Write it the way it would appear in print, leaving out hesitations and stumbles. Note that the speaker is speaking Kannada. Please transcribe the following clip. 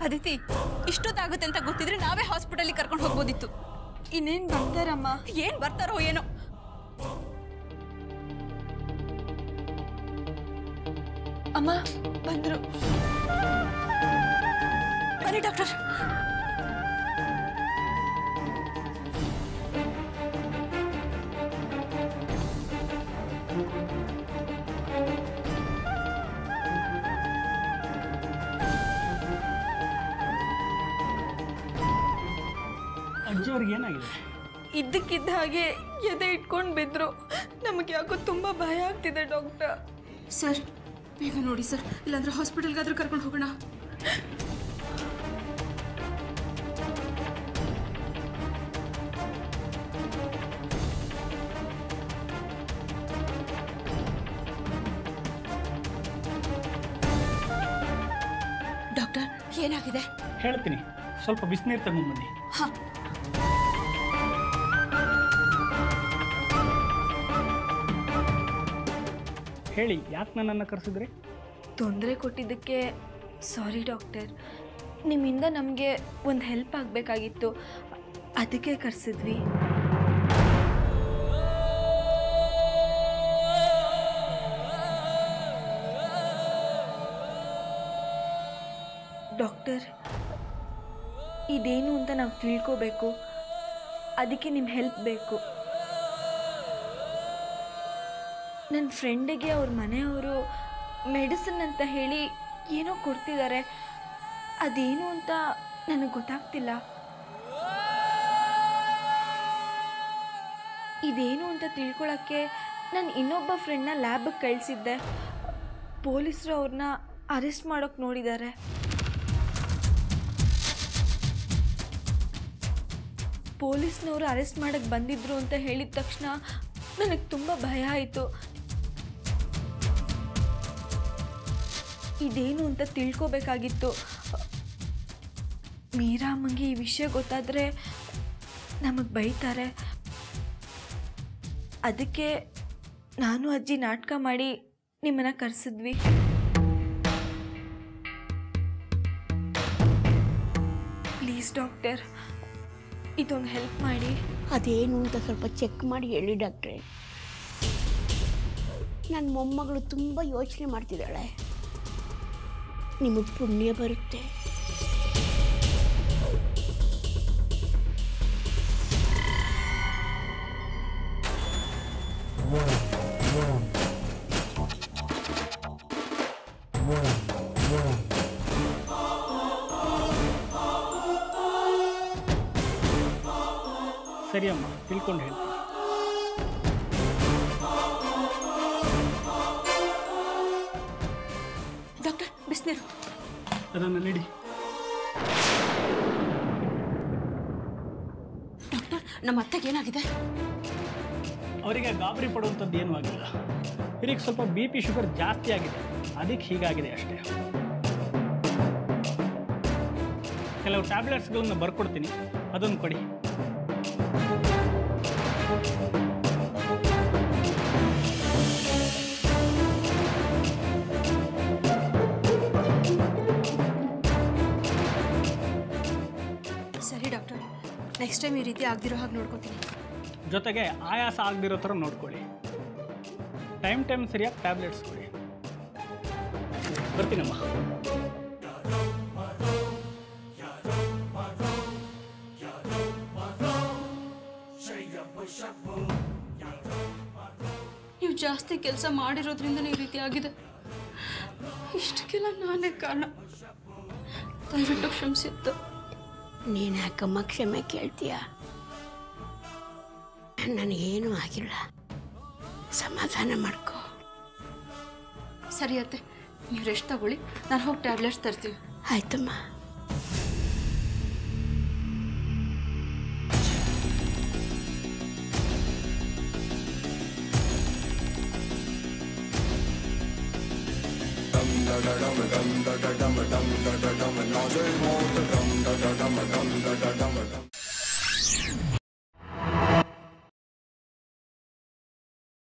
ಅದಿತಿ ಇಷ್ಟೊತ್ತಾಗುತ್ತೆ ಅಂತ ಗೊತ್ತಿದ್ರೆ ನಾವೇ ಹಾಸ್ಪಿಟಲ್ಗೆ ಕರ್ಕೊಂಡು ಹೋಗ್ಬೋದಿತ್ತು. ಇನ್ನೇನು ಬರ್ತಾರಮ್ಮ? ಏನು ಬರ್ತಾರೋ ಏನೋ. ಅಮ್ಮ ಬಂದರು. ಬನ್ನಿ ಡಾಕ್ಟರ್. ಅಜ್ಜಿಯವ್ರಿಗೆ ಏನಾಗಿದೆ? ಇದ್ದಕ್ಕಿದ್ದ ಹಾಗೆ ಎದೆ ಇಟ್ಕೊಂಡು ಬಿದ್ರು. ನಮಗೆ ಯಾಕೋ ತುಂಬ ಭಯ ಆಗ್ತಿದೆ ಡಾಕ್ಟರ್. ಸರ್ ಬೇಗ ನೋಡಿ ಸರ್, ಇಲ್ಲಾಂದ್ರೆ ಹಾಸ್ಪಿಟಲ್ಗಾದ್ರೂ ಕರ್ಕೊಂಡು ಹೋಗೋಣ. ಡಾಕ್ಟರ್ ಏನಾಗಿದೆ? ಹೇಳ್ತೀನಿ, ಸ್ವಲ್ಪ ಬಿಸಿನೀರು ತಗೊಂಡ್ಬನ್ನಿ. ಹಾಂ. ಹೇಳಿ, ಯಾಕೆ ನನ್ನನ್ನು ಕರೆಸಿದ್ರಿ? ತೊಂದರೆ ಕೊಟ್ಟಿದ್ದಕ್ಕೆ ಸಾರಿ ಡಾಕ್ಟರ್. ನಿಮ್ಮಿಂದ ನಮಗೆ ಒಂದು ಹೆಲ್ಪ್ ಆಗಬೇಕಾಗಿತ್ತು, ಅದಕ್ಕೆ ಕರೆಸಿದ್ವಿ. ಡಾಕ್ಟರ್, ಇದೇನು ಅಂತ ನಾವು ತಿಳ್ಕೋಬೇಕು, ಅದಕ್ಕೆ ನಿಮ್ಮ ಹೆಲ್ಪ್ ಬೇಕು. ನನ್ನ ಫ್ರೆಂಡಿಗೆ ಅವ್ರ ಮನೆಯವರು ಮೆಡಿಸಿನ್ ಅಂತ ಹೇಳಿ ಏನೋ ಕೊಡ್ತಿದ್ದಾರೆ, ಅದೇನು ಅಂತ ನನಗೆ ಗೊತ್ತಾಗ್ತಿಲ್ಲ. ಇದೇನು ಅಂತ ತಿಳ್ಕೊಳ್ಳೋಕ್ಕೆ ನಾನು ಇನ್ನೊಬ್ಬ ಫ್ರೆಂಡ್ನ ಲ್ಯಾಬಿಗೆ ಕಳಿಸಿದ್ದೆ. ಪೊಲೀಸರು ಅವ್ರನ್ನ ಅರೆಸ್ಟ್ ಮಾಡೋಕ್ಕೆ ನೋಡಿದ್ದಾರೆ. ಪೊಲೀಸ್ನವರು ಅರೆಸ್ಟ್ ಮಾಡೋಕ್ಕೆ ಬಂದಿದ್ರು ಅಂತ ಹೇಳಿದ ತಕ್ಷಣ ನನಗೆ ತುಂಬ ಭಯ ಆಯಿತು. ಇದೇನು ಅಂತ ತಿಳ್ಕೋಬೇಕಾಗಿತ್ತು. ಮೀರಾಮ್ಮಂಗೆ ಈ ವಿಷಯ ಗೊತ್ತಾದರೆ ನಮಗೆ ಬೈತಾರೆ. ಅದಕ್ಕೆ ನಾನು ಅಜ್ಜಿ ನಾಟಕ ಮಾಡಿ ನಿಮ್ಮನ್ನು ಕರೆಸಿದ್ವಿ. ಪ್ಲೀಸ್ ಡಾಕ್ಟರ್, ಇದೊಂದು ಹೆಲ್ಪ್ ಮಾಡಿ. ಅದೇನು ಅಂತ ಸ್ವಲ್ಪ ಚೆಕ್ ಮಾಡಿ ಹೇಳಿ ಡಾಕ್ಟ್ರೆ. ನನ್ನ ಮೊಮ್ಮಗಳು ತುಂಬ ಯೋಚನೆ ಮಾಡ್ತಿದ್ದಾಳೆ. ನಿಮಗೆ ಪುಣ್ಯ ಬರುತ್ತೆ. ಸರಿ ಅಮ್ಮ, ತಿಳ್ಕೊಂಡು ಹೇಳ್ತೀನಿ. ಡಾಕ್ಟರ್ ಬಿಸಿನೀರು ಅದನ್ನು ನೀಡಿ. ಡಾಕ್ಟರ್, ನಮ್ಮ ಅತ್ತೆಗೆ ಏನಾಗಿದೆ? ಅವರಿಗೆ ಗಾಬರಿ ಪಡುವಂಥದ್ದು ಏನೂ ಆಗಿಲ್ಲ. ಇವರಿಗೆ ಸ್ವಲ್ಪ BP ಶುಗರ್ ಜಾಸ್ತಿ ಆಗಿದೆ, ಅದಕ್ಕೆ ಹೀಗಾಗಿದೆ ಅಷ್ಟೇ. ಕೆಲವು ಟ್ಯಾಬ್ಲೆಟ್ಸ್ಗಳನ್ನು ಬರ್ಕೊಡ್ತೀನಿ, ಅದನ್ನು ಕೊಡಿ. ಸರಿ ಡಾಕ್ಟರ್, ನೆಕ್ಸ್ಟ್ ಟೈಮ್ ಈ ರೀತಿ ಆಗದಿರೋ ಹಾಗೆ ನೋಡ್ಕೊತೀನಿ. ಜೊತೆಗೆ ಆಯಾಸ ಆಗದಿರೋ ಥರ ನೋಡ್ಕೊಳ್ಳಿ. ಟೈಮ್ ಸರಿಯಾಗಿ ಟ್ಯಾಬ್ಲೆಟ್ಸ್ ಕೊಡಿ. ಬರ್ತೀನಮ್ಮ. ನೀವು ಜಾಸ್ತಿ ಕೆಲಸ ಮಾಡಿರೋದ್ರಿಂದ ಈ ರೀತಿ ಆಗಿದೆ. ಇಷ್ಟಕ್ಕೆಲ್ಲ ನಾನೇ ಕಾರಣ. ದಯವಿಟ್ಟು ಕ್ಷಮಿಸಿತ್ತು. ನೀನು ಯಾಕಮ್ಮ ಕ್ಷಮೆ ಕೇಳ್ತೀಯ? ನನಗೇನೂ ಆಗಿಲ್ಲ, ಸಮಾಧಾನ ಮಾಡ್ಕೋ. ಸರಿ ಅತ್ತೆ, ನೀವು ರೆಸ್ಟ್ ತಗೊಳ್ಳಿ, ನಾನು ಹೋಗಿ ಟ್ಯಾಬ್ಲೆಟ್ಸ್ ತರ್ತೀನಿ. ಆಯ್ತಮ್ಮ. dum da da dum dum da da dum dum da da dum, nausea more da dum da da dum dum da da dum.